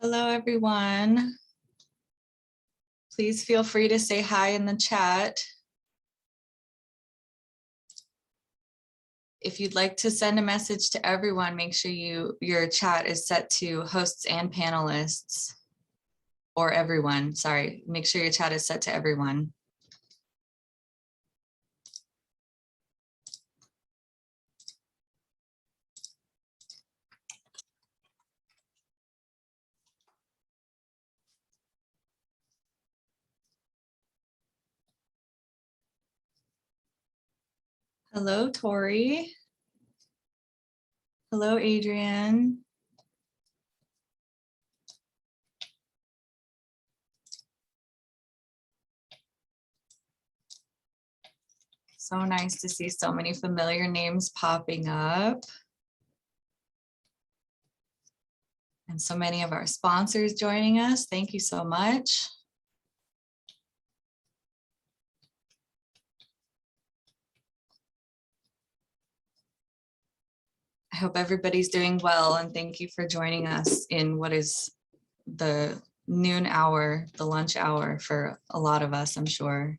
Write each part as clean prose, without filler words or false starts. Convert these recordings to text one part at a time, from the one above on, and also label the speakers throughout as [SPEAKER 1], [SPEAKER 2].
[SPEAKER 1] Hello, everyone. Please feel free to say hi in the chat. If you'd like to send a message to everyone, make sure your chat is set to hosts and panelists, or everyone, sorry. Make sure your chat is set to everyone. Hello, Tori. Hello, Adrian. So nice to see so many familiar names popping up. And so many of our sponsors joining us. Thank you so much. I hope everybody's doing well, and thank you for joining us in what is the noon hour, the lunch hour for a lot of us, I'm sure.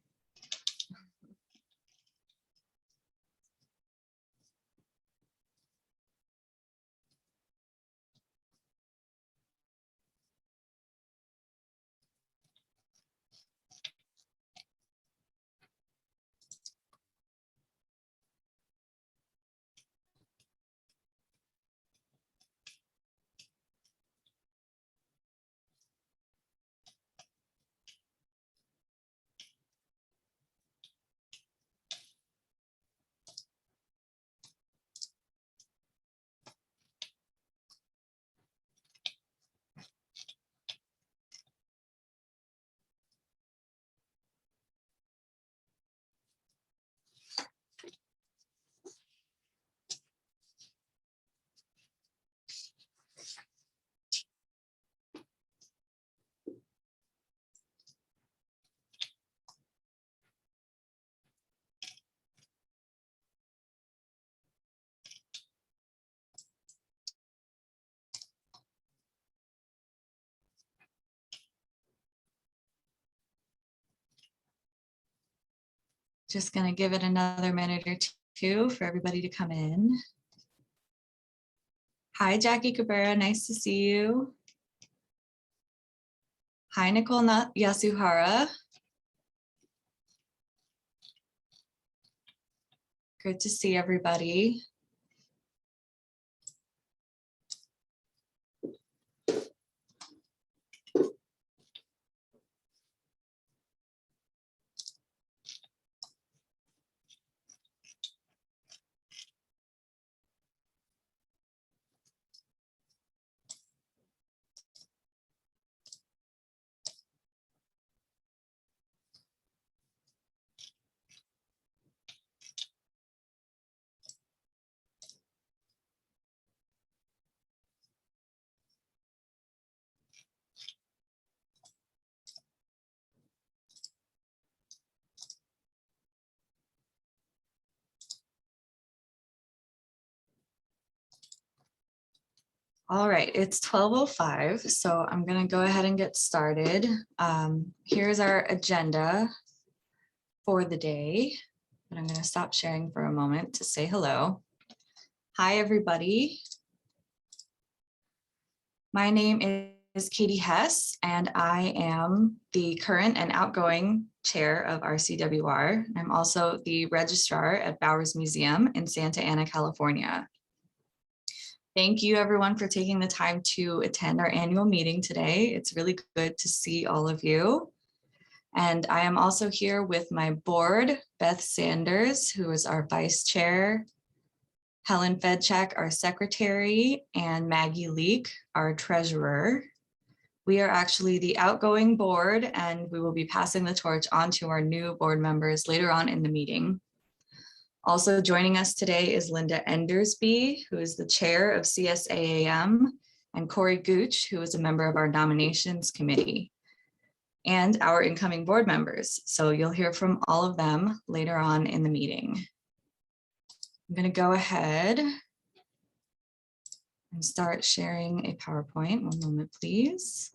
[SPEAKER 1] Just going to give it another minute or two for everybody to come in. Hi, Jackie Cabrera. Nice to see you. Hi, Nicole Yasuhara. Good to see everybody. All right, it's 12:05, so I'm going to go ahead and get started. Here's our agenda for the day, but I'm going to stop sharing for a moment to say hello. Hi, everybody. My name is Katie Hess, and I am the current and outgoing chair of RCWR. I'm also the registrar at Bowers Museum in Santa Ana, California. Thank you everyone for taking the time to attend our annual meeting today. It's really good to see all of you. And I am also here with my board, Beth Sanders, who is our vice chair, Helen Fedchak, our secretary, and Maggie Leek, our treasurer. We are actually the outgoing board, and we will be passing the torch on to our new board members later on in the meeting. Also joining us today is Linda Endersby, who is the chair of CSAAM, and Corey Gooch, who is a member of our nominations committee, and our incoming board members. So you'll hear from all of them later on in the meeting. I'm going to go ahead and start sharing a PowerPoint. One moment, please.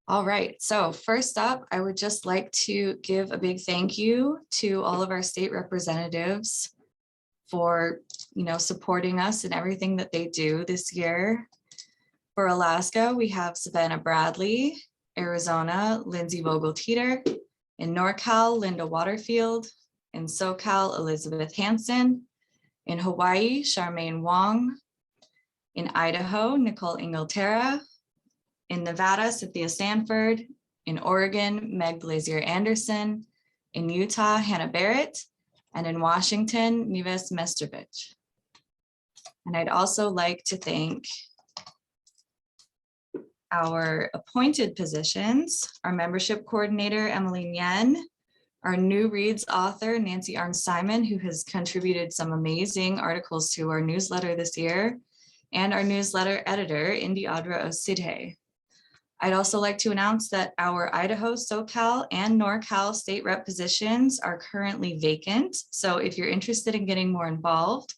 [SPEAKER 1] All right, so first up, I would just like to give a big thank you to all of our state representatives for, supporting us in everything that they do this year. For Alaska, we have Savannah Bradley, Arizona, Lindsay Vogel-Teeter, in NorCal, Linda Waterfield, in SoCal, Elizabeth Hansen, in Hawaii, Charmaine Wong, in Idaho, Nicole Inglaterra, in Nevada, Cynthia Sanford, in Oregon, Meg Glazier Anderson, in Utah, Hannah Barrett, and in Washington, Nives Mestrovich. And I'd also like to thank our appointed positions, our membership coordinator, Emily Yen, our new Reads author, Nancy Arns-Simon, who has contributed some amazing articles to our newsletter this year, and our newsletter editor, Indi Adra Osidhe. I'd also like to announce that our Idaho, SoCal, and NorCal state rep positions are currently vacant. So if you're interested in getting more involved,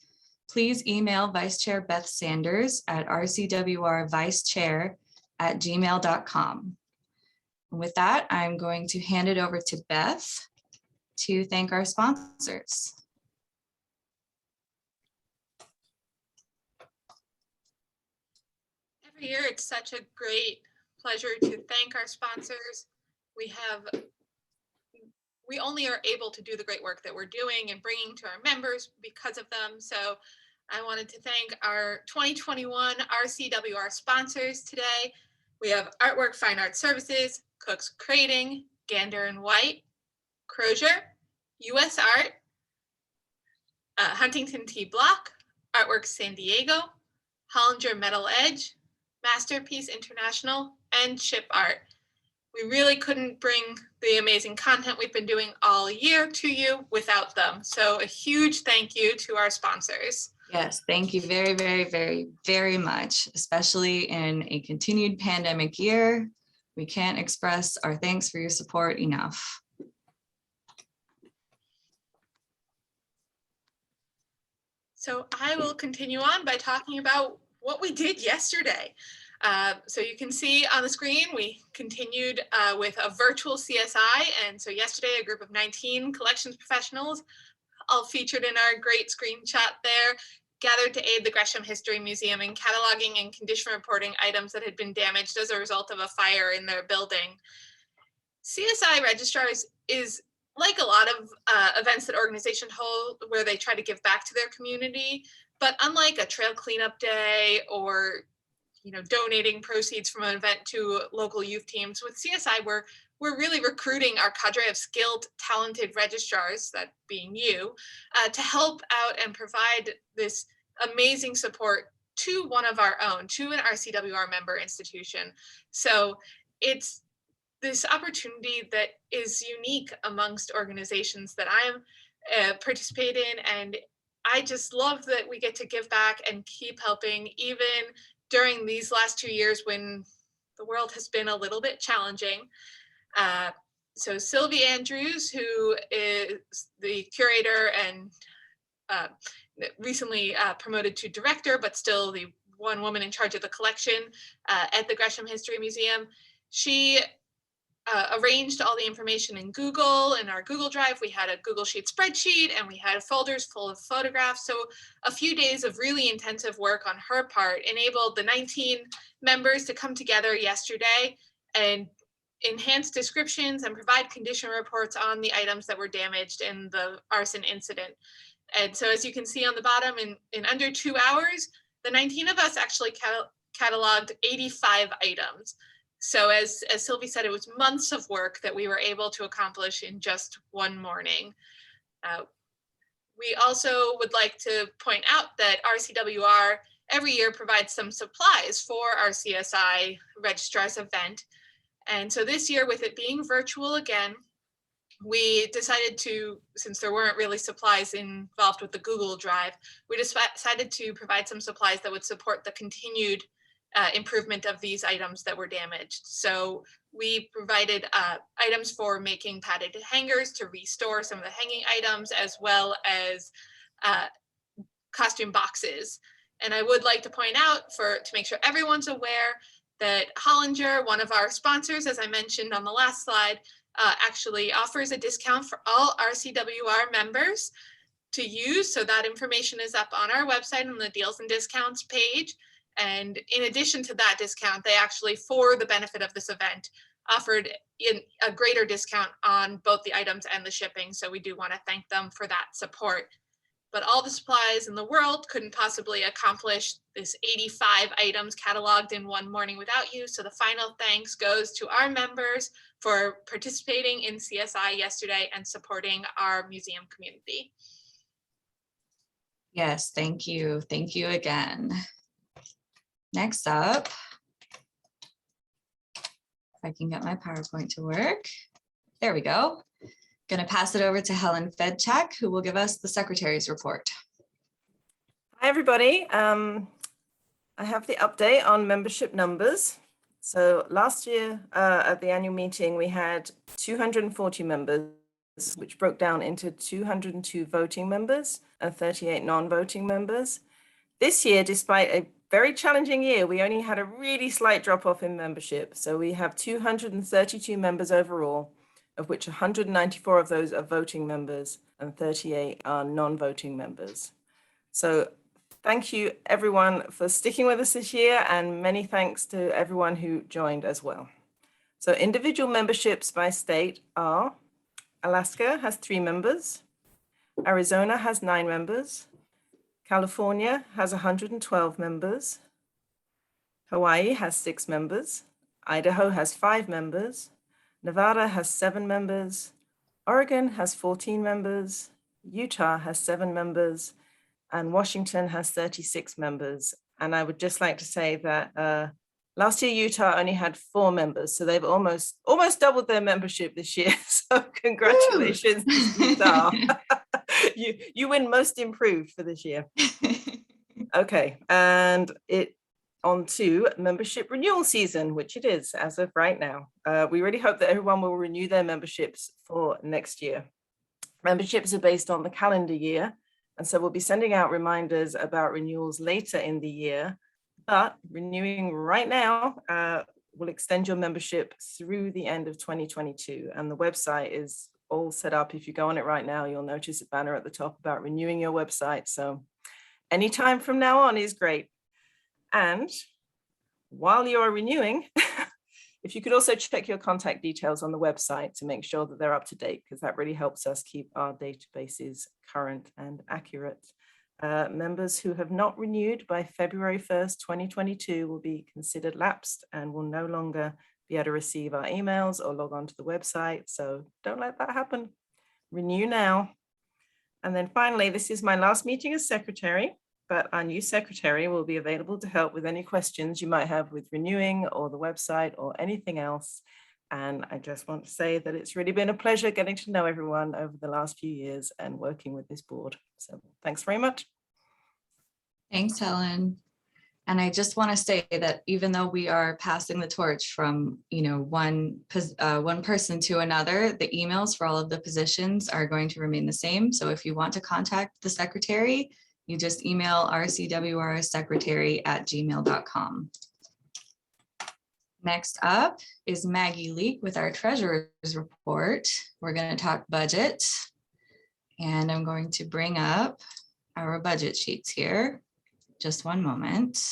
[SPEAKER 1] please email Vice Chair Beth Sanders at rcwrvicechair@gmail.com. And with that, I'm going to hand it over to Beth to thank our sponsors.
[SPEAKER 2] Every year, it's such a great pleasure to thank our sponsors. We only are able to do the great work that we're doing and bringing to our members because of them. So I wanted to thank our 2021 RCWR sponsors today. We have Artwork Fine Art Services, Cook's Crating, Gander and White, Crozier, US Art, Huntington T. Block, Artworks San Diego, Hollinger Metal Edge, Masterpiece International, and Chip Art. We really couldn't bring the amazing content we've been doing all year to you without them. So a huge thank you to our sponsors.
[SPEAKER 1] Yes, thank you very, very, very, very much, especially in a continued pandemic year. We can't express our thanks for your support enough.
[SPEAKER 2] So I will continue on by talking about what we did yesterday. So you can see on the screen, we continued with a virtual CSI. And so yesterday, a group of 19 collections professionals, all featured in our great screenshot there, gathered to aid the Gresham History Museum in cataloging and condition reporting items that had been damaged as a result of a fire in their building. CSI Registrars is like a lot of events that organizations hold where they try to give back to their community, but unlike a trail cleanup day or donating proceeds from an event to local youth teams, with CSI, we're really recruiting our cadre of skilled, talented registrars, that being you, to help out and provide this amazing support to one of our own, to an RCWR member institution. So it's this opportunity that is unique amongst organizations that I'm participate in, and I just love that we get to give back and keep helping even during these last 2 years when the world has been a little bit challenging. So Sylvie Andrews, who is the curator and recently promoted to director, but still the one woman in charge of the collection at the Gresham History Museum, she arranged all the information in Google, in our Google Drive. We had a Google Sheet spreadsheet and we had folders full of photographs. So a few days of really intensive work on her part enabled the 19 members to come together yesterday and enhance descriptions and provide condition reports on the items that were damaged in the arson incident. And so as you can see on the bottom, in under 2 hours, the 19 of us actually cataloged 85 items. So as Sylvie said, it was months of work that we were able to accomplish in just one morning. We also would like to point out that RCWR every year provides some supplies for our CSI Registrars event. And so this year, with it being virtual again, we decided to, since there weren't really supplies involved with the Google Drive, we decided to provide some supplies that would support the continued improvement of these items that were damaged. So we provided items for making padded hangers to restore some of the hanging items, as well as costume boxes. And I would like to point out, to make sure everyone's aware, that Hollinger, one of our sponsors, as I mentioned on the last slide, actually offers a discount for all RCWR members to use. So that information is up on our website on the deals and discounts page. And in addition to that discount, they actually, for the benefit of this event, offered a greater discount on both the items and the shipping. So we do want to thank them for that support. But all the supplies in the world couldn't possibly accomplish this 85 items cataloged in one morning without you. So the final thanks goes to our members for participating in CSI yesterday and supporting our museum community.
[SPEAKER 1] Yes, thank you. Thank you again. Next up, if I can get my PowerPoint to work. There we go. Going to pass it over to Helen Fedchak, who will give us the secretary's report.
[SPEAKER 3] Hi, everybody. I have the update on membership numbers. So last year at the annual meeting, we had 240 members, which broke down into 202 voting members and 38 non-voting members. This year, despite a very challenging year, we only had a really slight drop off in membership. So we have 232 members overall, of which 194 of those are voting members and 38 are non-voting members. So thank you everyone for sticking with us this year, and many thanks to everyone who joined as well. So individual memberships by state are: Alaska has 3 members, Arizona has 9 members, California has 112 members, Hawaii has 6 members, Idaho has 5 members, Nevada has 7 members, Oregon has 14 members, Utah has 7 members, and Washington has 36 members. And I would just like to say that last year, Utah only had 4 members, so they've almost doubled their membership this year. So congratulations, Utah. You win most improved for this year. Okay, and on to membership renewal season, which it is as of right now. We really hope that everyone will renew their memberships for next year. Memberships are based on the calendar year, and so we'll be sending out reminders about renewals later in the year, but renewing right now will extend your membership through the end of 2022, and the website is all set up. If you go on it right now, you'll notice a banner at the top about renewing your website, so any time from now on is great. And while you're renewing, if you could also check your contact details on the website to make sure that they're up to date, because that really helps us keep our databases current and accurate. Members who have not renewed by February 1st, 2022 will be considered lapsed and will no longer be able to receive our emails or log on to the website. So don't let that happen. Renew now. And then finally, this is my last meeting as secretary, but our new secretary will be available to help with any questions you might have with renewing or the website or anything else. And I just want to say that it's really been a pleasure getting to know everyone over the last few years and working with this board. So thanks very much.
[SPEAKER 1] Thanks, Helen. And I just want to say that even though we are passing the torch from, one person to another, the emails for all of the positions are going to remain the same. So if you want to contact the secretary, you just email rcwrsecretary@gmail.com. Next up is Maggie Leek with our treasurer's report. We're going to talk budget, and I'm going to bring up our budget sheets here. Just one moment.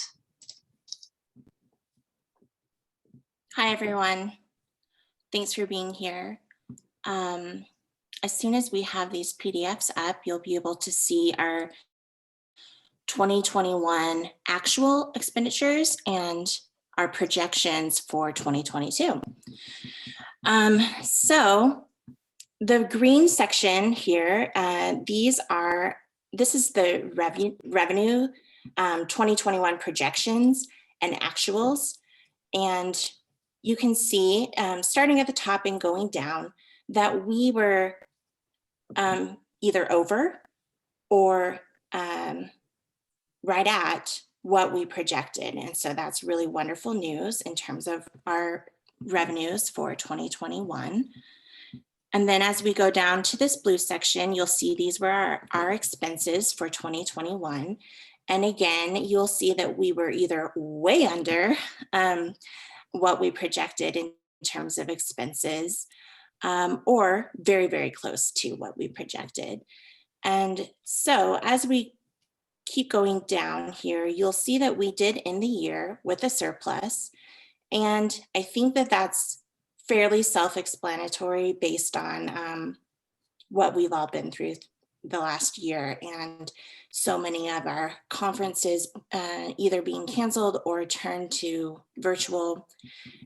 [SPEAKER 4] Hi, everyone. Thanks for being here. As soon as we have these PDFs up, you'll be able to see our 2021 actual expenditures and our projections for 2022. So the green section here, this is the revenue 2021 projections and actuals. And you can see, starting at the top and going down, that we were either over or right at what we projected. And so that's really wonderful news in terms of our revenues for 2021. And then as we go down to this blue section, you'll see these were our expenses for 2021. And again, you'll see that we were either way under what we projected in terms of expenses, or very, very close to what we projected. And so as we keep going down here, you'll see that we did end the year with a surplus. And I think that that's fairly self-explanatory based on what we've all been through the last year, and so many of our conferences either being canceled or turned to virtual.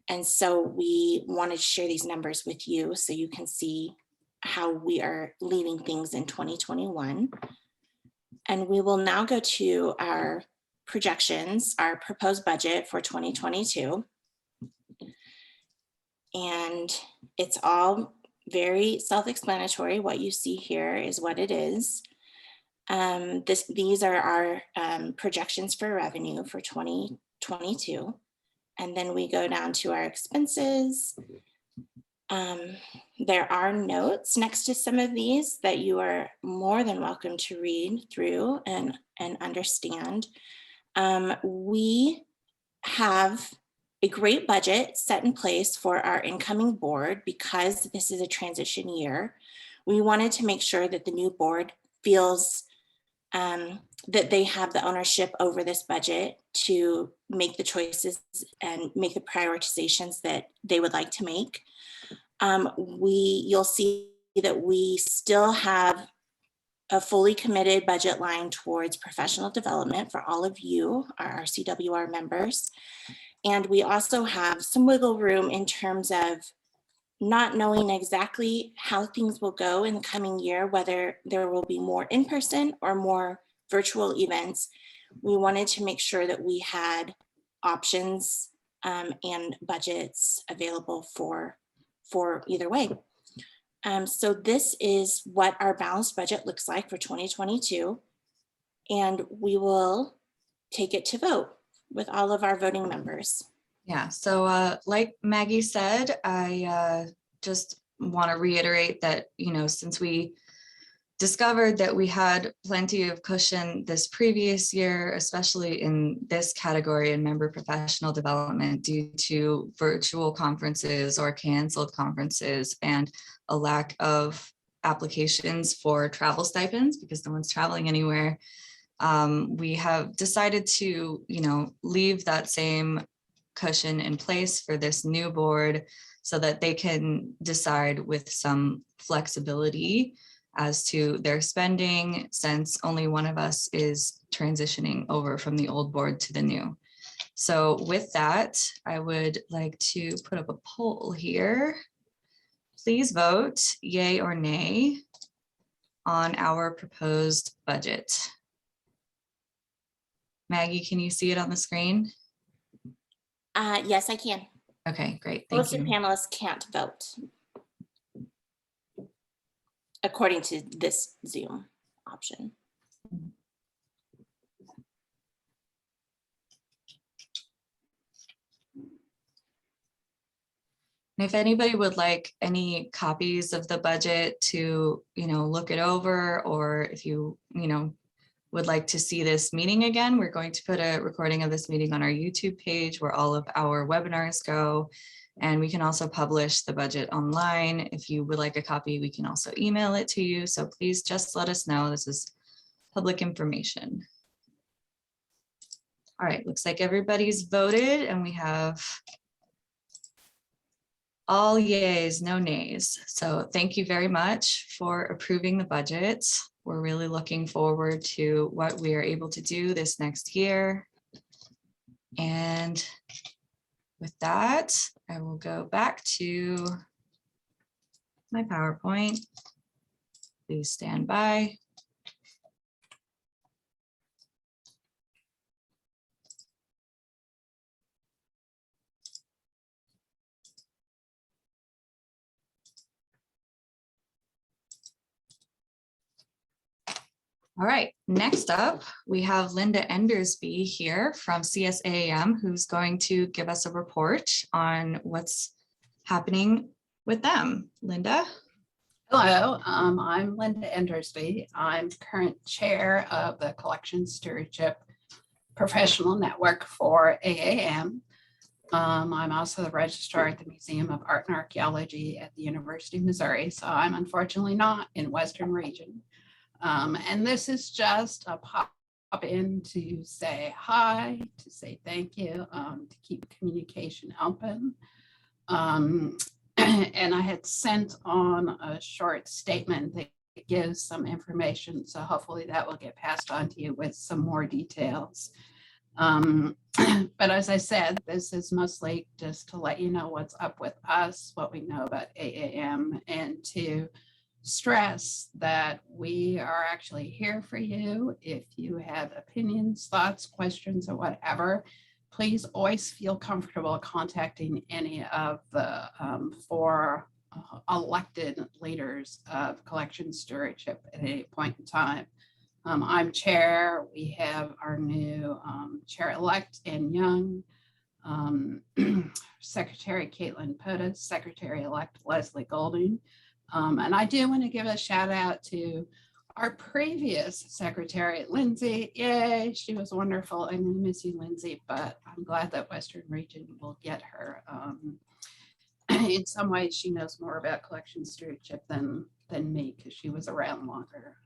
[SPEAKER 4] And so we wanted to share these numbers with you so you can see how we are leaving things in 2021. And we will now go to our projections, our proposed budget for 2022. And it's all very self-explanatory. What you see here is what it is. These are our projections for revenue for 2022. And then we go down to our expenses. There are notes next to some of these that you are more than welcome to read through and understand. We have a great budget set in place for our incoming board because this is a transition year. We wanted to make sure that the new board feels that they have the ownership over this budget to make the choices and make the prioritizations that they would like to make. You'll see that we still have a fully committed budget line towards professional development for all of you, our RCWR members. And we also have some wiggle room in terms of not knowing exactly how things will go in the coming year, whether there will be more in-person or more virtual events. We wanted to make sure that we had options and budgets available for either way. So this is what our balanced budget looks like for 2022. And we will take it to vote with all of our voting members.
[SPEAKER 1] Yeah, so like Maggie said, I just want to reiterate that, since we discovered that we had plenty of cushion this previous year, especially in this category in member professional development due to virtual conferences or canceled conferences and a lack of applications for travel stipends because no one's traveling anywhere. We have decided to, leave that same cushion in place for this new board so that they can decide with some flexibility as to their spending, since only one of us is transitioning over from the old board to the new. So with that, I would like to put up a poll here. Please vote yay or nay on our proposed budget. Maggie, can you see it on the screen?
[SPEAKER 4] Yes, I can.
[SPEAKER 1] Okay, great, thank
[SPEAKER 4] Most of
[SPEAKER 1] you.
[SPEAKER 4] the panelists can't vote according to this Zoom option.
[SPEAKER 1] And if anybody would like any copies of the budget to, look it over, or if you, would like to see this meeting again, we're going to put a recording of this meeting on our YouTube page where all of our webinars go. And we can also publish the budget online. If you would like a copy, we can also email it to you. So please just let us know. This is public information. All right, looks like everybody's voted and we have all yays, no nays. So thank you very much for approving the budget. We're really looking forward to what we are able to do this next year. And with that, I will go back to my PowerPoint. Please stand by. All right, next up, we have Linda Endersby here from CSAM, who's going to give us a report on what's happening with them. Linda?
[SPEAKER 5] Hello, I'm Linda Endersby. I'm current chair of the Collection Stewardship Professional Network for AAM. I'm also the registrar at the Museum of Art and Archaeology at the University of Missouri, so I'm unfortunately not in Western Region. And this is just a pop in to say hi, to say thank you, to keep communication open. And I had sent on a short statement that gives some information, so hopefully that will get passed on to you with some more details. But as I said, this is mostly just to let you know what's up with us, what we know about AAM, and to stress that we are actually here for you. If you have opinions, thoughts, questions, or whatever, please always feel comfortable contacting any of the 4 elected leaders of collection stewardship at any point in time. I'm chair. We have our new chair-elect Ann Young, Secretary Caitlin Potus, Secretary-elect Leslie Golding. And I do want to give a shout out to our previous secretary, Lindsay. Yay, she was wonderful. I'm going to miss you, Lindsay, but I'm glad that Western Region will get her. In some ways, she knows more about collection stewardship than me because she was around longer.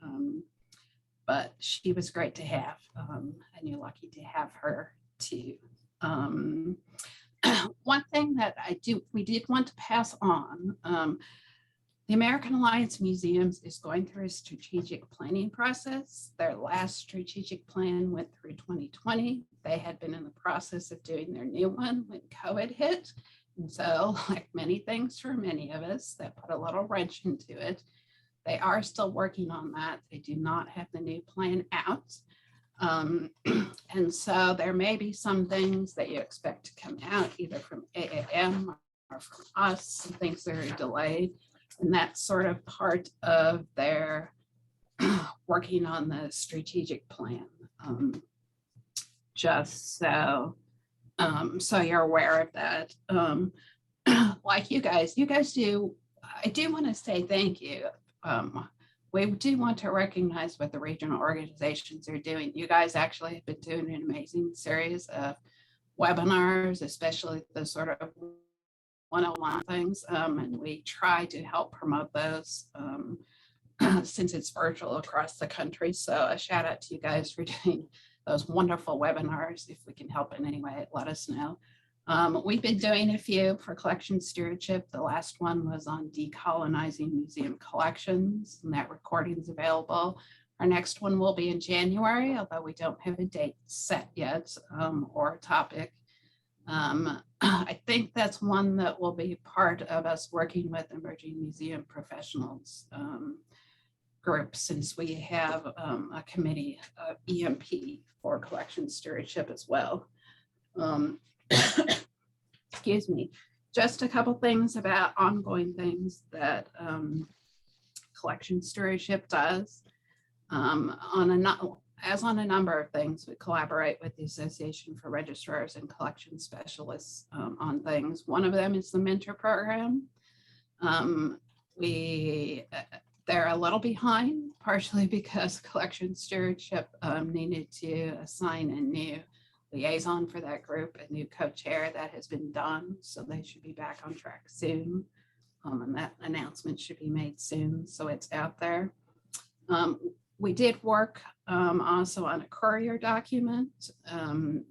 [SPEAKER 5] But she was great to have, and you're lucky to have her too. One thing that we did want to pass on, the American Alliance Museums is going through a strategic planning process. Their last strategic plan went through 2020. They had been in the process of doing their new one when COVID hit. And so, like many things for many of us, that put a little wrench into it. They are still working on that. They do not have the new plan out. And so there may be some things that you expect to come out either from AAM or from us, some things that are delayed. And that's sort of part of their working on the strategic plan. Just so you're aware of that. Like you guys do, I do want to say thank you. We do want to recognize what the regional organizations are doing. You guys actually have been doing an amazing series of webinars, especially the sort of 101 things, and we try to help promote those since it's virtual across the country. So a shout out to you guys for doing those wonderful webinars. If we can help in any way, let us know. We've been doing a few for collection stewardship. The last one was on decolonizing museum collections, and that recording is available. Our next one will be in January, although we don't have a date set yet or a topic. I think that's one that will be part of us working with emerging museum professionals group, since we have a committee of EMP for collection stewardship as well. Excuse me, just a couple things about ongoing things that collection stewardship does. As on a number of things, we collaborate with the Association for Registrars and Collection Specialists on things. One of them is the mentor program. They're a little behind, partially because collection stewardship needed to assign a new liaison for that group, a new co-chair. That has been done, so they should be back on track soon. And that announcement should be made soon, so it's out there. We did work also on a courier document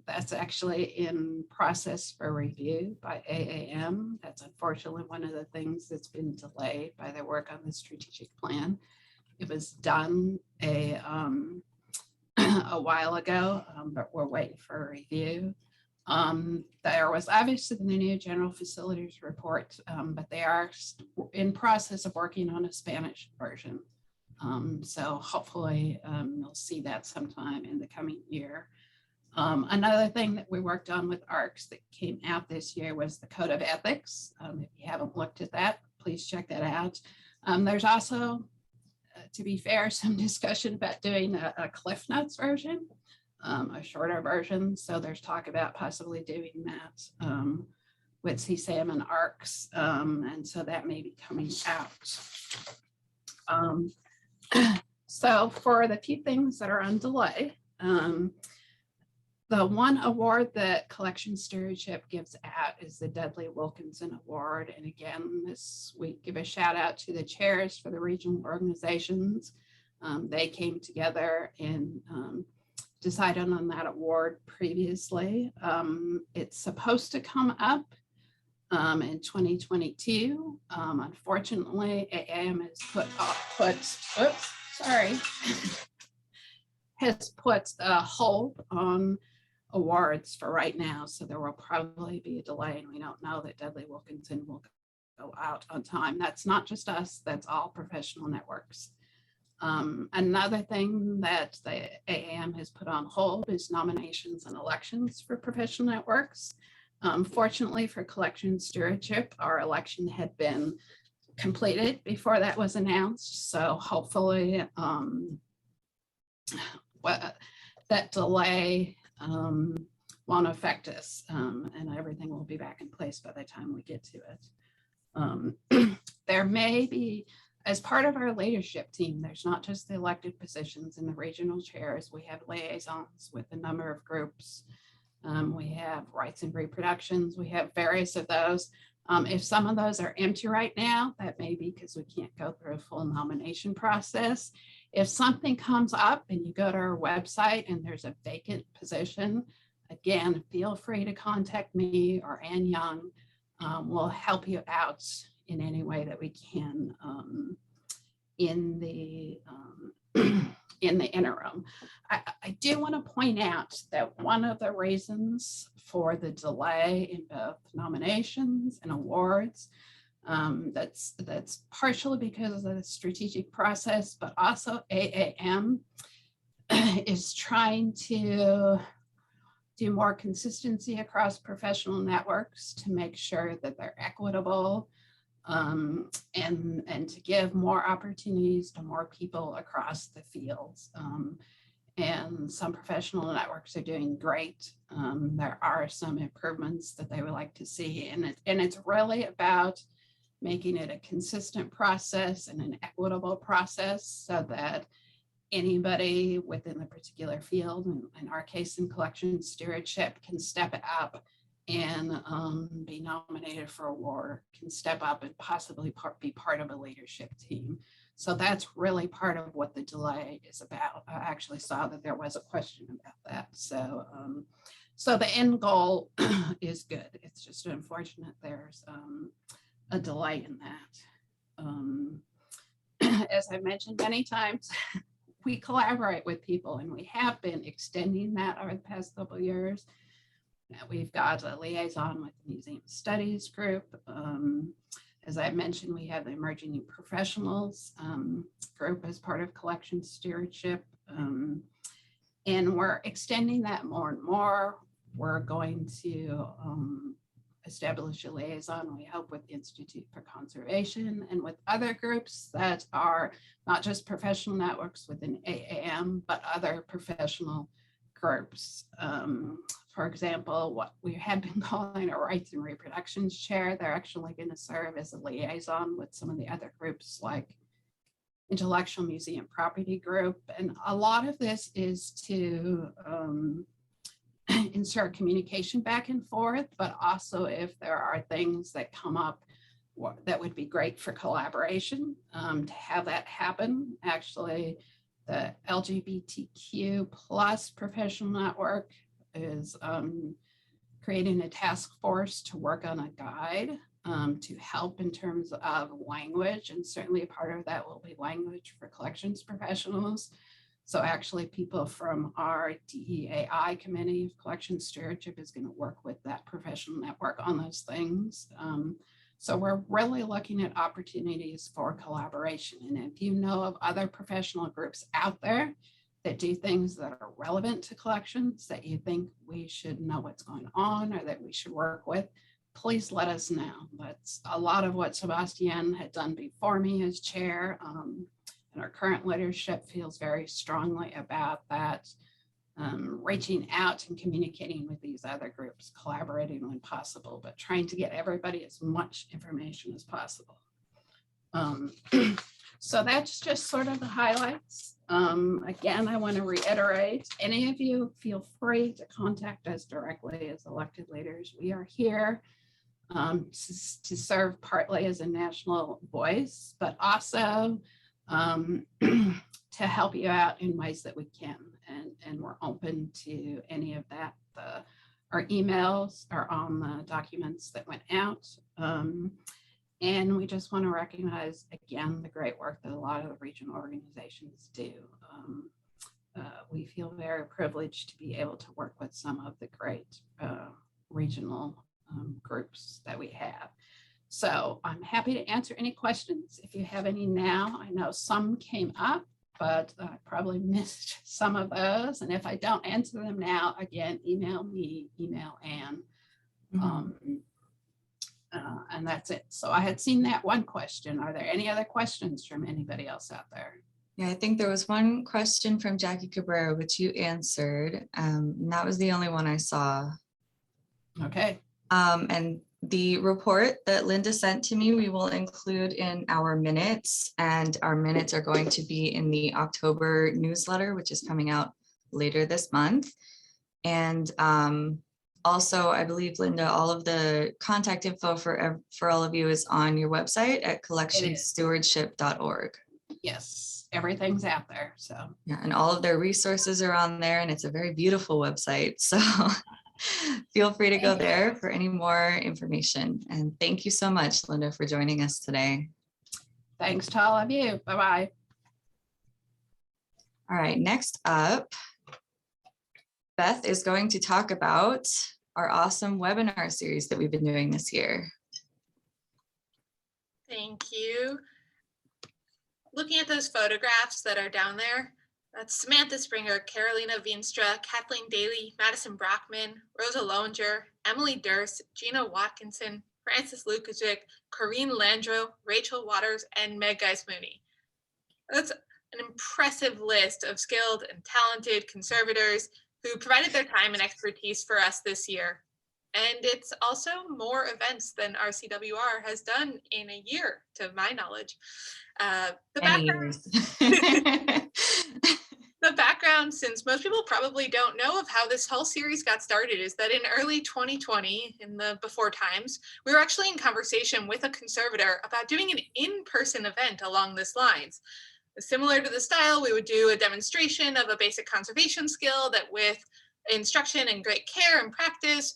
[SPEAKER 5] that's actually in process for review by AAM. That's unfortunately one of the things that's been delayed by their work on the strategic plan. It was done a while ago, but we're waiting for a review. There was obviously the new general facilities report, but they are in process of working on a Spanish version. So hopefully you'll see that sometime in the coming year. Another thing that we worked on with ARCs that came out this year was the Code of Ethics. If you haven't looked at that, please check that out. There's also to be fair, some discussion about doing a Cliff Notes version, a shorter version. So there's talk about possibly doing that with CSAM and ARCs. And so that may be coming out. So for the few things that are on delay, the one award that Collection Stewardship gives out is the Dudley Wilkinson Award. And again, this week, give a shout out to the chairs for the regional organizations. They came together and decided on that award previously. It's supposed to come up in 2022. Unfortunately, AAM has put a hold on awards for right now. So there will probably be a delay, and we don't know that Dudley Wilkinson will go out on time. That's not just us, that's all professional networks. Another thing that the AAM has put on hold is nominations and elections for professional networks. Fortunately for Collection Stewardship, our election had been completed before that was announced. So hopefully that delay won't affect us, and everything will be back in place by the time we get to it. There may be, as part of our leadership team, there's not just the elected positions and the regional chairs. We have liaisons with a number of groups. We have rights and reproductions. We have various of those. If some of those are empty right now, that may be because we can't go through a full nomination process. If something comes up and you go to our website and there's a vacant position, again, feel free to contact me or Ann Young. We'll help you out in any way that we can in the interim. I do want to point out that one of the reasons for the delay in both nominations and awards, that's partially because of the strategic process, but also AAM is trying to do more consistency across professional networks to make sure that they're equitable, and to give more opportunities to more people across the fields. And some professional networks are doing great. There are some improvements that they would like to see, and it's really about making it a consistent process and an equitable process so that anybody within the particular field, in our case in collection stewardship, can step up and be nominated for award, can step up and possibly be part of a leadership team. So that's really part of what the delay is about. I actually saw that there was a question about that. So, so the end goal is good. It's just unfortunate there's a delay in that. As I mentioned many times, we collaborate with people, and we have been extending that over the past couple of years. We've got a liaison with the Museum Studies group. As I mentioned, we have the Emerging New Professionals group as part of collection stewardship. And we're extending that more and more. We're going to establish a liaison, we hope, with the Institute for Conservation and with other groups that are not just professional networks within AAM, but other professional groups. For example, what we had been calling a rights and reproductions chair, they're actually going to serve as a liaison with some of the other groups like Intellectual Museum Property Group. And a lot of this is to insert communication back and forth, but also if there are things that come up that would be great for collaboration, to have that happen. Actually, the LGBTQ plus professional network is creating a task force to work on a guide to help in terms of language, and certainly a part of that will be language for collections professionals. So actually people from our DEAI committee of collection stewardship is going to work with that professional network on those things. So we're really looking at opportunities for collaboration. And if you know of other professional groups out there that do things that are relevant to collections that you think we should know what's going on or that we should work with, please let us know. That's a lot of what Sebastian had done before me as chair. And our current leadership feels very strongly about that, reaching out and communicating with these other groups, collaborating when possible, but trying to get everybody as much information as possible. So that's just sort of the highlights. Again, I want to reiterate, any of you feel free to contact us directly as elected leaders. We are here to serve partly as a national voice, but also to help you out in ways that we can. And we're open to any of that. Our emails are on the documents that went out. And we just want to recognize, again, the great work that a lot of the regional organizations do. We feel very privileged to be able to work with some of the great regional groups that we have. So I'm happy to answer any questions if you have any now. I know some came up, but I probably missed some of those. And if I don't answer them now, again, email me, email Ann. And that's it. So I had seen that one question. Are there any other questions from anybody else out there?
[SPEAKER 1] Yeah, I think there was one question from Jackie Cabrera, which you answered. And that was the only one I saw.
[SPEAKER 5] Okay.
[SPEAKER 1] And the report that Linda sent to me, we will include in our minutes, and our minutes are going to be in the October newsletter, which is coming out later this month. And also, I believe, Linda, all of the contact info for all of you is on your website at collectionstewardship.org.
[SPEAKER 5] Yes, everything's out there. So
[SPEAKER 1] yeah, and all of their resources are on there, and it's a very beautiful website. So feel free to go there for any more information. And thank you so much, Linda, for joining us today.
[SPEAKER 5] Thanks to all of you. Bye-bye.
[SPEAKER 1] All right, next up, Beth is going to talk about our awesome webinar series that we've been doing this year.
[SPEAKER 2] Thank you. Looking at those photographs that are down there, that's Samantha Springer, Carolina Veenstra, Kathleen Daly, Madison Brockman, Rosa Lowinger, Emily Durst, Gina Watkinson, Francis Lukacic, Corrine Landreau, Rachel Waters, and Meg Geis-Mooney. That's an impressive list of skilled and talented conservators who provided their time and expertise for us this year. And it's also more events than RCWR has done in a year, to my knowledge. The background, since most people probably don't know of how this whole series got started, is that in early 2020, in the before times, we were actually in conversation with a conservator about doing an in-person event along this lines. Similar to the style, we would do a demonstration of a basic conservation skill that with instruction and great care and practice,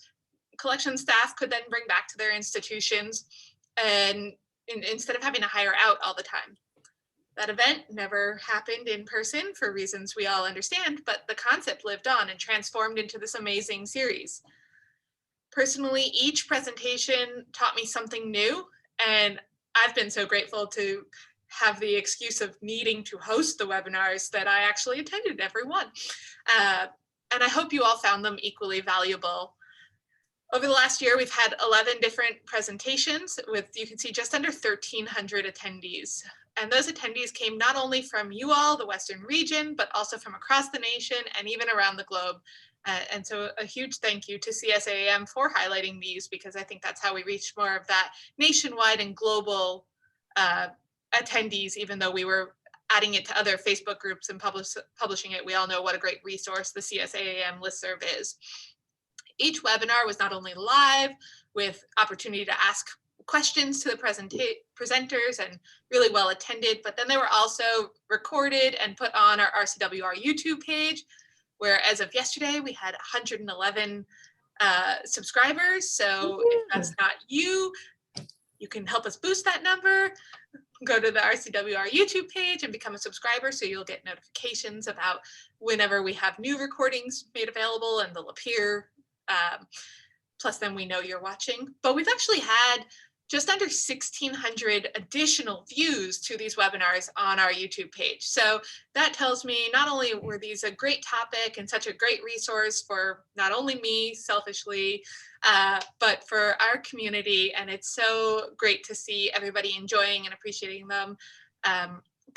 [SPEAKER 2] collection staff could then bring back to their institutions, and instead of having to hire out all the time. That event never happened in person for reasons we all understand, but the concept lived on and transformed into this amazing series. Personally, each presentation taught me something new, and I've been so grateful to have the excuse of needing to host the webinars that I actually attended every one. And I hope you all found them equally valuable. Over the last year, we've had 11 different presentations with, you can see, just under 1,300 attendees. And those attendees came not only from you all, the Western region, but also from across the nation and even around the globe. And so a huge thank you to CSIAM for highlighting these, because I think that's how we reach more of that nationwide and global attendees, even though we were adding it to other Facebook groups and publishing it. We all know what a great resource the CSIAM listserv is. Each webinar was not only live with opportunity to ask questions to the presenters and really well attended, but then they were also recorded and put on our RCWR YouTube page, where as of yesterday, we had 111 subscribers. So if that's not you, you can help us boost that number. Go to the RCWR YouTube page and become a subscriber, so you'll get notifications about whenever we have new recordings made available, and they'll appear. Plus then we know you're watching. But we've actually had just under 1,600 additional views to these webinars on our YouTube page. So that tells me not only were these a great topic and such a great resource for not only me selfishly, but for our community. And it's so great to see everybody enjoying and appreciating them.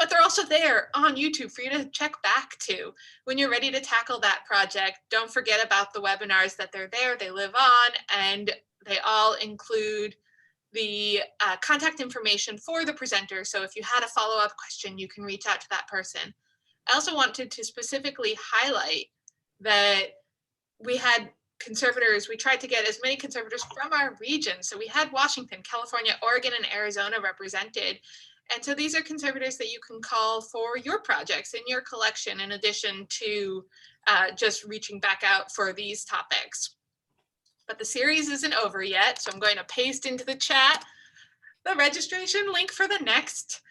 [SPEAKER 2] but they're also there on YouTube for you to check back to when you're ready to tackle that project. Don't forget about the webinars that they're there, they live on, and they all include the contact information for the presenter. So if you had a follow-up question, you can reach out to that person. I also wanted to specifically highlight that we had conservators, we tried to get as many conservators from our region. So we had Washington, California, Oregon, and Arizona represented. And so these are conservators that you can call for your projects in your collection, in addition to just reaching back out for these topics. But the series isn't over yet, so I'm going to paste into the chat the registration link for the next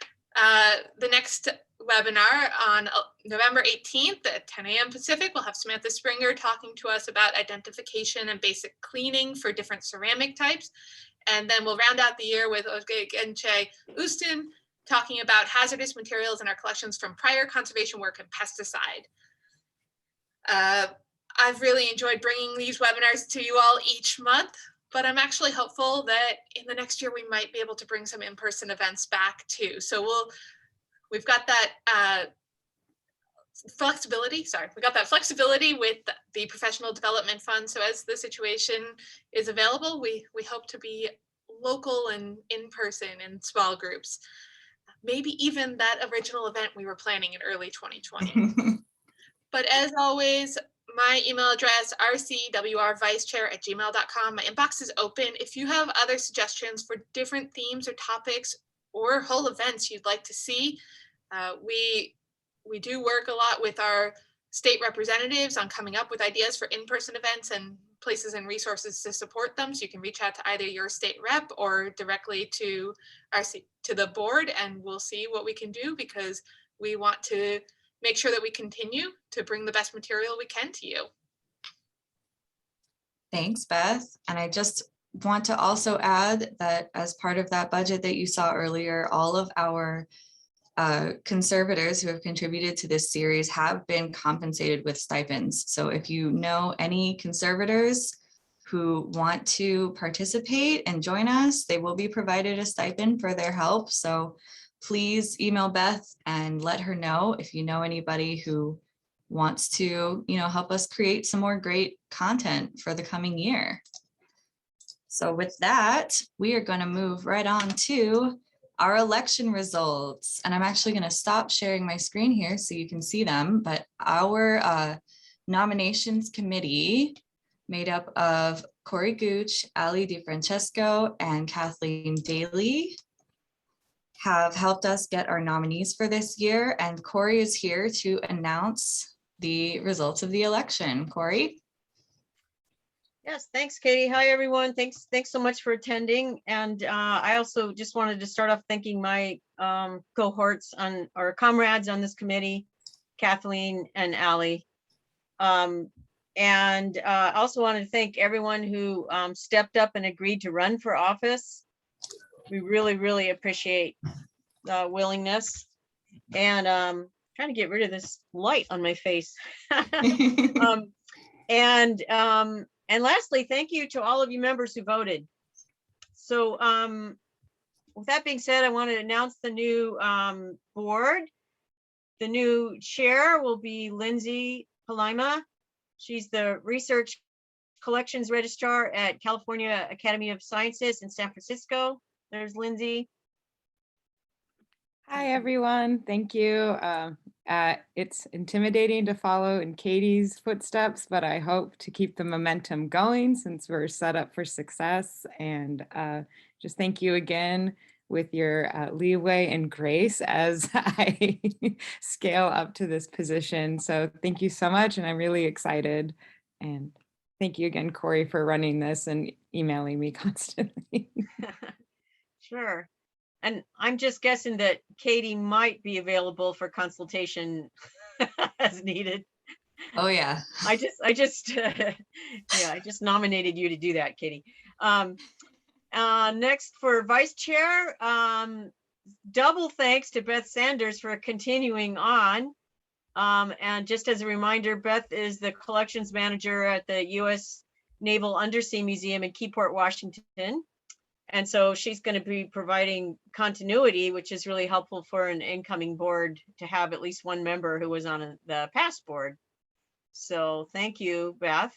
[SPEAKER 2] webinar on November 18th at 10 a.m. Pacific. We'll have Samantha Springer talking to us about identification and basic cleaning for different ceramic types. And then we'll round out the year with Ozge Genche Ustin talking about hazardous materials in our collections from prior conservation work and pesticide. I've really enjoyed bringing these webinars to you all each month, but I'm actually hopeful that in the next year we might be able to bring some in-person events back too. So we've got that flexibility. We got that flexibility with the Professional Development Fund. So as the situation is available, we hope to be local and in person in small groups. Maybe even that original event we were planning in early 2020. But as always, my email address, rcwrvicechair@gmail.com. My inbox is open. If you have other suggestions for different themes or topics or whole events you'd like to see, we do work a lot with our state representatives on coming up with ideas for in-person events and places and resources to support them. So you can reach out to either your state rep or directly to the board, and we'll see what we can do, because we want to make sure that we continue to bring the best material we can to you.
[SPEAKER 1] Thanks, Beth. And I just want to also add that as part of that budget that you saw earlier, all of our conservators who have contributed to this series have been compensated with stipends. So if you know any conservators who want to participate and join us, they will be provided a stipend for their help. So please email Beth and let her know if you know anybody who wants to, help us create some more great content for the coming year. So with that, we are going to move right on to our election results. And I'm actually going to stop sharing my screen here so you can see them. But our nominations committee, made up of Corey Gooch, Ali DiFrancesco, and Kathleen Daly, have helped us get our nominees for this year. And Corey is here to announce the results of the election. Corey?
[SPEAKER 6] Yes, thanks, Katie. Hi, everyone. Thanks so much for attending. And I also just wanted to start off thanking my cohorts or comrades on this committee, Kathleen and Ali. And I also wanted to thank everyone who stepped up and agreed to run for office. We really, really appreciate the willingness. And trying to get rid of this light on my face. And lastly, thank you to all of you members who voted. So with that being said, I want to announce the new board. The new chair will be Lindsay Palaima. She's the Research Collections Registrar at California Academy of Sciences in San Francisco. There's Lindsay.
[SPEAKER 7] Hi, everyone. Thank you. It's intimidating to follow in Katie's footsteps, but I hope to keep the momentum going since we're set up for success. And just thank you again with your leeway and grace as I scale up to this position. So thank you so much. And I'm really excited. And thank you again, Corey, for running this and emailing me constantly.
[SPEAKER 6] Sure. And I'm just guessing that Katie might be available for consultation as needed.
[SPEAKER 1] Oh yeah.
[SPEAKER 6] I just nominated you to do that, Katie. Next for vice chair, double thanks to Beth Sanders for continuing on. And just as a reminder, Beth is the collections manager at the U.S. Naval Undersea Museum in Keyport, Washington. And so she's going to be providing continuity, which is really helpful for an incoming board to have at least one member who was on the past board. So thank you, Beth.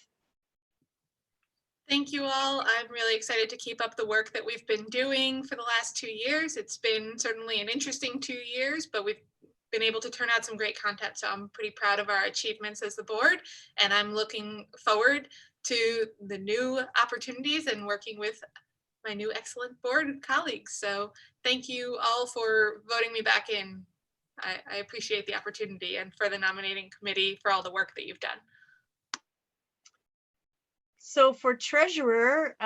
[SPEAKER 2] Thank you all. I'm really excited to keep up the work that we've been doing for the last 2 years. It's been certainly an interesting 2 years, but we've been able to turn out some great content. So I'm pretty proud of our achievements as the board, and I'm looking forward to the new opportunities and working with my new excellent board colleagues. So thank you all for voting me back in. I appreciate the opportunity, and for the nominating committee for all the work that you've done.
[SPEAKER 6] So for treasurer,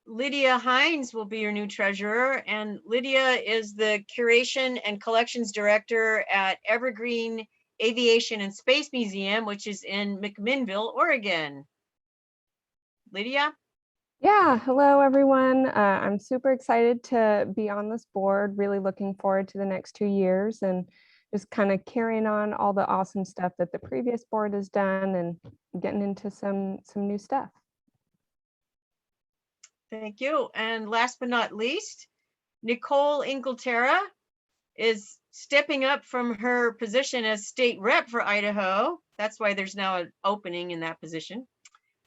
[SPEAKER 6] Lydia Hines will be your new treasurer, and Lydia is the curation and collections director at Evergreen Aviation and Space Museum, which is in McMinnville, Oregon. Lydia?
[SPEAKER 8] Yeah, hello everyone. I'm super excited to be on this board, really looking forward to the next 2 years and just kind of carrying on all the awesome stuff that the previous board has done and getting into some new stuff.
[SPEAKER 6] Thank you. And last but not least, Nicole Inglaterra is stepping up from her position as state rep for Idaho. That's why there's now an opening in that position,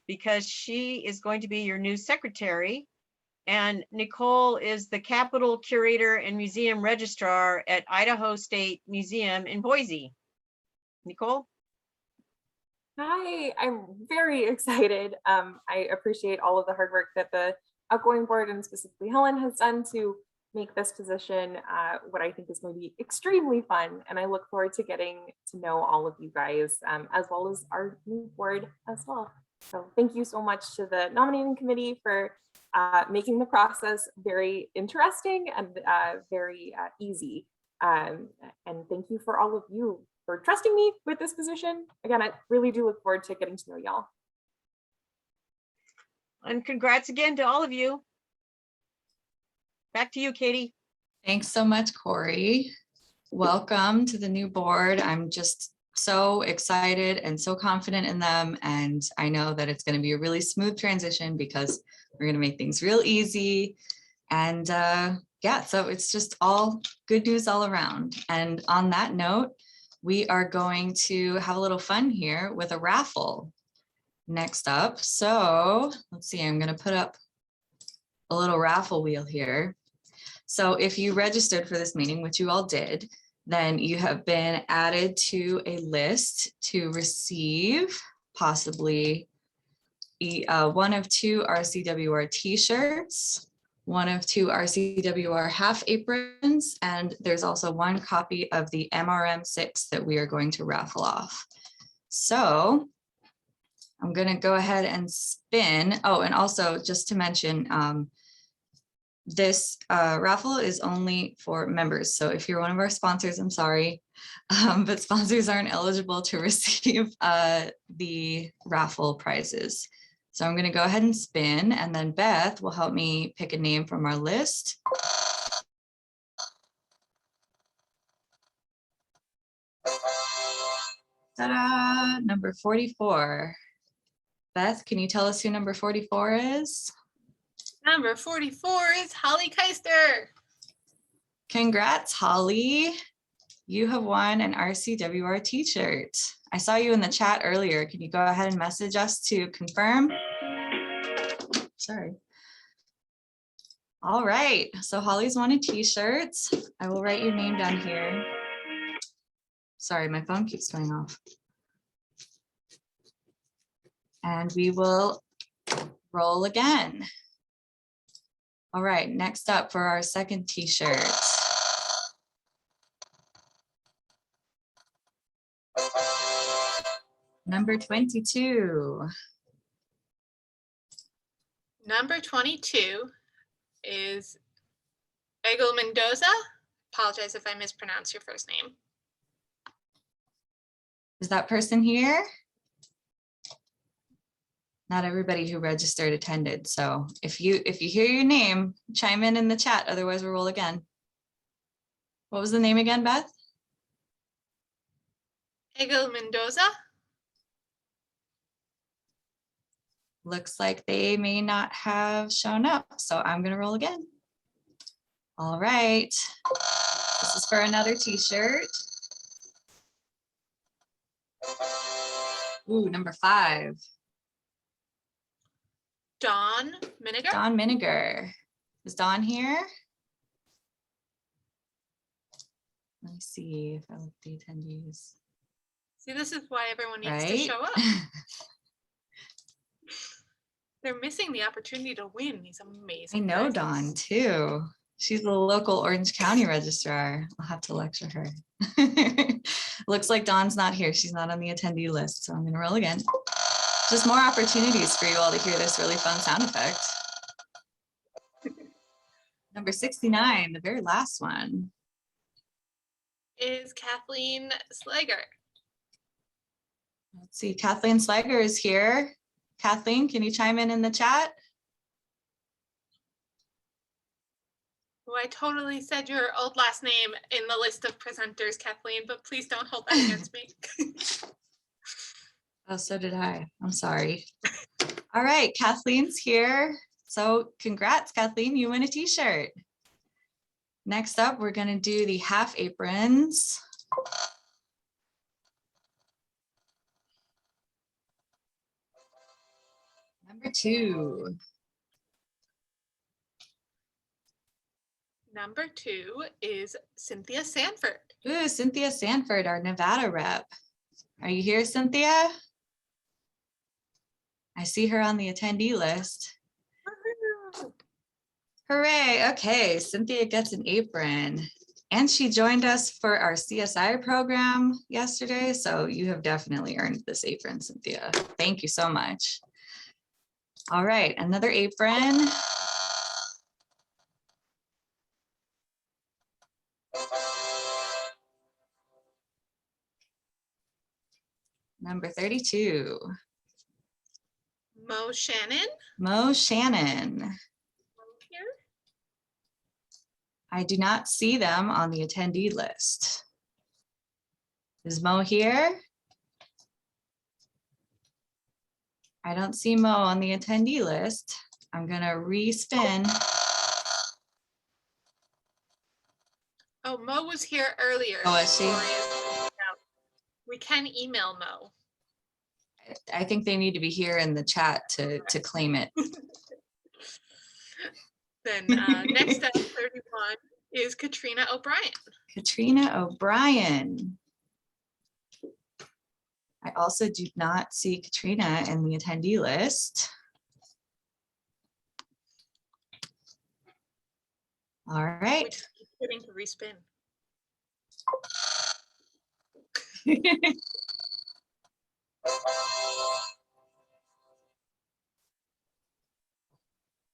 [SPEAKER 6] because she is going to be your new secretary. And Nicole is the Capitol Curator and Museum Registrar at Idaho State Museum in Boise. Nicole?
[SPEAKER 9] Hi, I'm very excited. I appreciate all of the hard work that the outgoing board and specifically Helen has done to make this position what I think is going to be extremely fun. And I look forward to getting to know all of you guys as well as our new board as well. So thank you so much to the nominating committee for making the process very interesting and very easy. And thank you for all of you for trusting me with this position. Again, I really do look forward to getting to know y'all.
[SPEAKER 6] And congrats again to all of you. Back to you, Katie.
[SPEAKER 1] Thanks so much, Corey. Welcome to the new board. I'm just so excited and so confident in them. And I know that it's going to be a really smooth transition because we're going to make things real easy. And yeah, so it's just all good news all around. And on that note, we are going to have a little fun here with a raffle next up. So let's see, I'm going to put up a little raffle wheel here. So if you registered for this meeting, which you all did, then you have been added to a list to receive possibly one of 2 RCWR t-shirts, one of 2 RCWR half aprons, and there's also 1 copy of the MRM6 that we are going to raffle off. So I'm going to go ahead and spin. Oh, and also just to mention, this raffle is only for members. So if you're one of our sponsors, I'm sorry, but sponsors aren't eligible to receive the raffle prizes. So I'm going to go ahead and spin, and then Beth will help me pick a name from our list. Ta-da! Number 44. Beth, can you tell us who number 44 is?
[SPEAKER 2] Number 44 is Holly Keister.
[SPEAKER 1] Congrats, Holly. You have won an RCWR t-shirt. I saw you in the chat earlier. Can you go ahead and message us to confirm? Sorry. All right, so Holly's won a t-shirt. I will write your name down here. Sorry, my phone keeps going off. And we will roll again. All right, next up for our second t-shirt. Number 22.
[SPEAKER 2] Number 22 is Egil Mendoza. Apologize if I mispronounce your first name.
[SPEAKER 1] Is that person here? Not everybody who registered attended. So if you hear your name, chime in the chat. Otherwise, we'll roll again. What was the name again, Beth?
[SPEAKER 2] Egil Mendoza.
[SPEAKER 1] Looks like they may not have shown up, so I'm gonna roll again. All right, this is for another t-shirt. Ooh, number 5.
[SPEAKER 2] Dawn Miniger.
[SPEAKER 1] Dawn Miniger. Is Dawn here? Let me see if I look at the attendees.
[SPEAKER 2] See, this is why everyone needs to
[SPEAKER 1] Right?
[SPEAKER 2] show up. They're missing the opportunity to win these
[SPEAKER 1] I
[SPEAKER 2] amazing
[SPEAKER 1] know
[SPEAKER 2] prizes.
[SPEAKER 1] Dawn too. She's the local Orange County registrar. I'll have to lecture her. Looks like Dawn's not here. She's not on the attendee list, so I'm gonna roll again. Just more opportunities for you all to hear this really fun sound effect. Number 69, the very last one.
[SPEAKER 2] Is Kathleen Slager.
[SPEAKER 1] Let's see, Kathleen Slager is here. Kathleen, can you chime in the chat?
[SPEAKER 2] Who I totally said your old last name in the list of presenters, Kathleen, but please don't hold that against me.
[SPEAKER 1] Oh, so did I. I'm sorry. All right, Kathleen's here. So congrats, Kathleen, you win a t-shirt. Next up, we're gonna do the half aprons. Number 2.
[SPEAKER 2] Number 2 is Cynthia Sanford.
[SPEAKER 1] Ooh, Cynthia Sanford, our Nevada rep. Are you here, Cynthia? I see her on the attendee list. Hooray, okay, Cynthia gets an apron. And she joined us for our CSI program yesterday, so you have definitely earned this apron, Cynthia. Thank you so much. All right, another apron. Number 32.
[SPEAKER 2] Mo Shannon.
[SPEAKER 1] Mo Shannon.
[SPEAKER 2] Here.
[SPEAKER 1] I do not see them on the attendee list. Is Mo here? I don't see Mo on the attendee list. I'm gonna re-spin.
[SPEAKER 2] Oh, Mo was here earlier.
[SPEAKER 1] Oh, is she?
[SPEAKER 2] We can email Mo.
[SPEAKER 1] I think they need to be here in the chat to claim it.
[SPEAKER 2] Then next up, 31, is Katrina O'Brien.
[SPEAKER 1] Katrina O'Brien. I also do not see Katrina in the attendee list. All
[SPEAKER 2] We
[SPEAKER 1] right.
[SPEAKER 2] just keep getting to respin.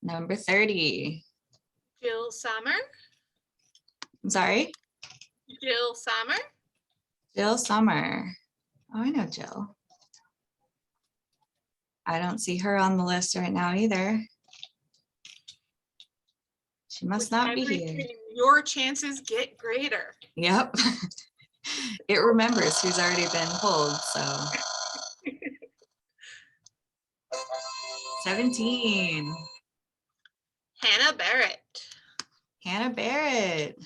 [SPEAKER 1] Number 30.
[SPEAKER 2] Jill Sommer.
[SPEAKER 1] I'm sorry,
[SPEAKER 2] Jill Sommer.
[SPEAKER 1] Jill Summer. Oh, I know Jill. I don't see her on the list right now either. She must
[SPEAKER 2] With
[SPEAKER 1] not be
[SPEAKER 2] every
[SPEAKER 1] here.
[SPEAKER 2] spin, your chances get greater.
[SPEAKER 1] Yep. It remembers who's already been pulled, so. 17.
[SPEAKER 2] Hannah Barrett.
[SPEAKER 1] Hannah Barrett.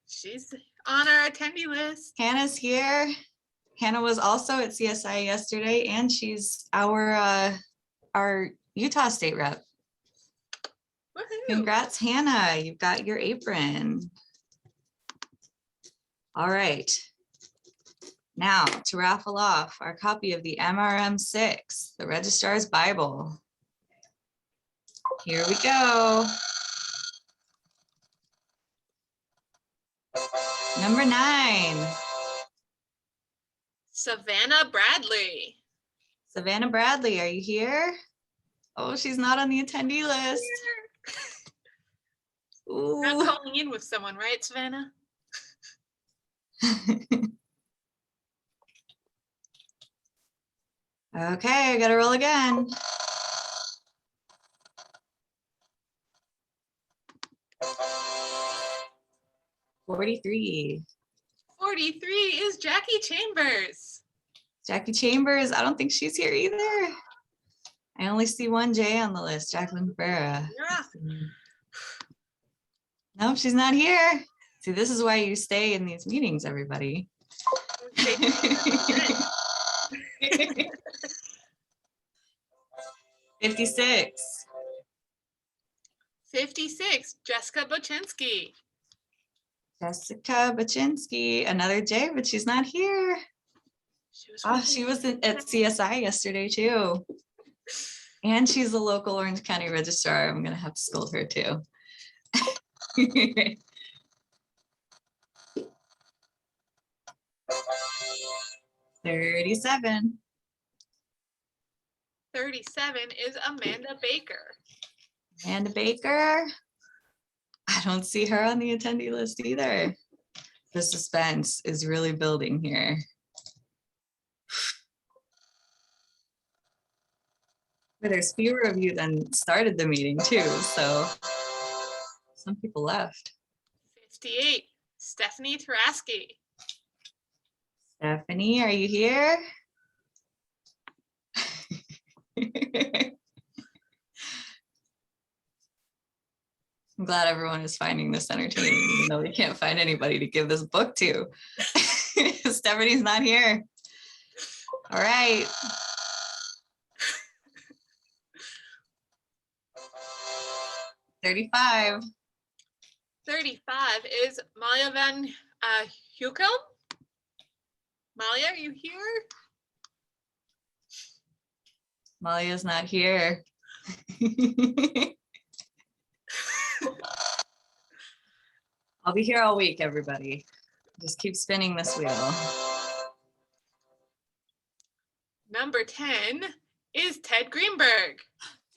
[SPEAKER 2] She's on our attendee list.
[SPEAKER 1] Hannah's here. Hannah was also at CSI yesterday, and she's our Utah State rep.
[SPEAKER 2] Woohoo.
[SPEAKER 1] Congrats, Hannah. You've got your apron. All right. Now to raffle off our copy of the MRM6, the Registrar's Bible. Here we go. Number 9.
[SPEAKER 2] Savannah Bradley.
[SPEAKER 1] Savannah Bradley, are you here? Oh, she's not on the attendee list.
[SPEAKER 2] Not
[SPEAKER 1] Ooh.
[SPEAKER 2] calling in with someone, right, Savannah?
[SPEAKER 1] Okay, I gotta roll again. $43.
[SPEAKER 2] 43 is Jackie Chambers.
[SPEAKER 1] Jackie Chambers, I don't think she's here either. I only see one J on the list, Jacqueline Farah.
[SPEAKER 2] Yeah.
[SPEAKER 1] Nope, she's not here. See, this is why you stay in these meetings, everybody. 56.
[SPEAKER 2] 56, Jessica Bachinski.
[SPEAKER 1] Jessica Bachinski, another J, but she's not here. She was at CSI yesterday too. And she's the local Orange County Registrar. I'm gonna have to scold her too. 37.
[SPEAKER 2] 37 is Amanda Baker.
[SPEAKER 1] Amanda Baker. I don't see her on the attendee list either. The suspense is really building here. But there's fewer of you than started the meeting too, so some people left.
[SPEAKER 2] 58, Stephanie Taraski.
[SPEAKER 1] Stephanie, are you here? I'm glad everyone is finding this entertaining, even though we can't find anybody to give this book to. Stephanie's not here. All right. $35.
[SPEAKER 2] 35 is Malia van Hukum. Malia, are you here?
[SPEAKER 1] Malia's not here. I'll be here all week, everybody. Just keep spinning this wheel.
[SPEAKER 2] Number 10 is Ted Greenberg.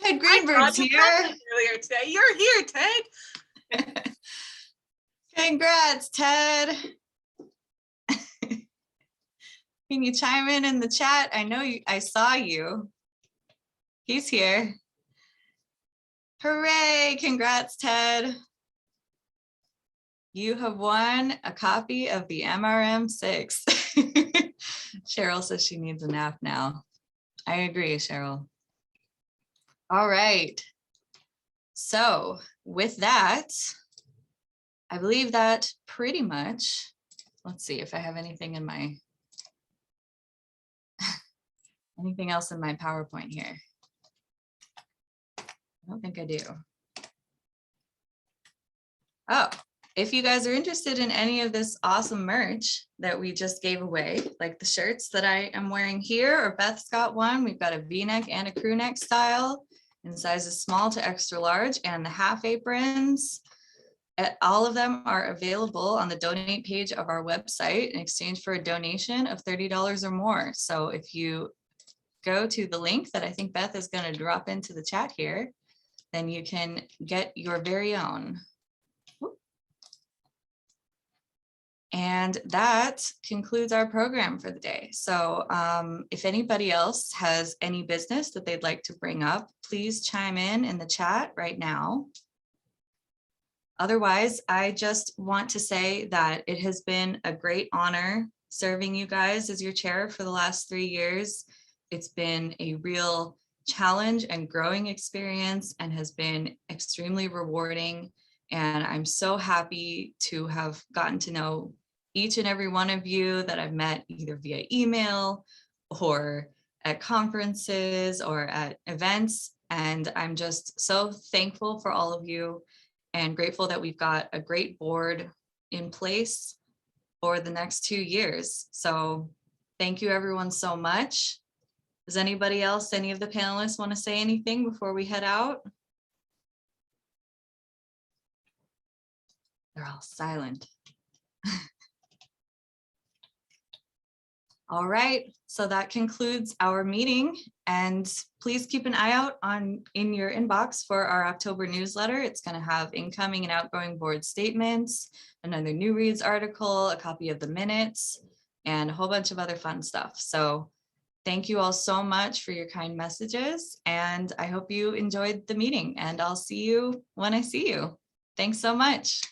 [SPEAKER 1] Ted Greenberg's here.
[SPEAKER 2] Earlier today. You're here, Ted.
[SPEAKER 1] Congrats, Ted. Can you chime in the chat? I know I saw you. He's here. Hooray, congrats, Ted. You have won a copy of the MRM6. Cheryl says she needs a nap now. I agree, Cheryl. All right. So with that, I believe that pretty much, let's see if I have anything in my, anything else in my PowerPoint here. I don't think I do. Oh, if you guys are interested in any of this awesome merch that we just gave away, like the shirts that I am wearing here, or Beth's got one, we've got a V-neck and a crew neck style in sizes small to extra large, and the half aprons. All of them are available on the donate page of our website in exchange for a donation of $30 or more. So if you go to the link that I think Beth is going to drop into the chat here, then you can get your very own. And that concludes our program for the day. So if anybody else has any business that they'd like to bring up, please chime in the chat right now. Otherwise, I just want to say that it has been a great honor serving you guys as your chair for the last 3 years. It's been a real challenge and growing experience and has been extremely rewarding. And I'm so happy to have gotten to know each and every one of you that I've met either via email or at conferences or at events. And I'm just so thankful for all of you and grateful that we've got a great board in place for the next 2 years. So thank you everyone so much. Does anybody else, any of the panelists want to say anything before we head out? They're all silent. All right, so that concludes our meeting, and please keep an eye out in your inbox for our October newsletter. It's going to have incoming and outgoing board statements, another new reads article, a copy of the minutes, and a whole bunch of other fun stuff. So thank you all so much for your kind messages, and I hope you enjoyed the meeting, and I'll see you when I see you. Thanks so much.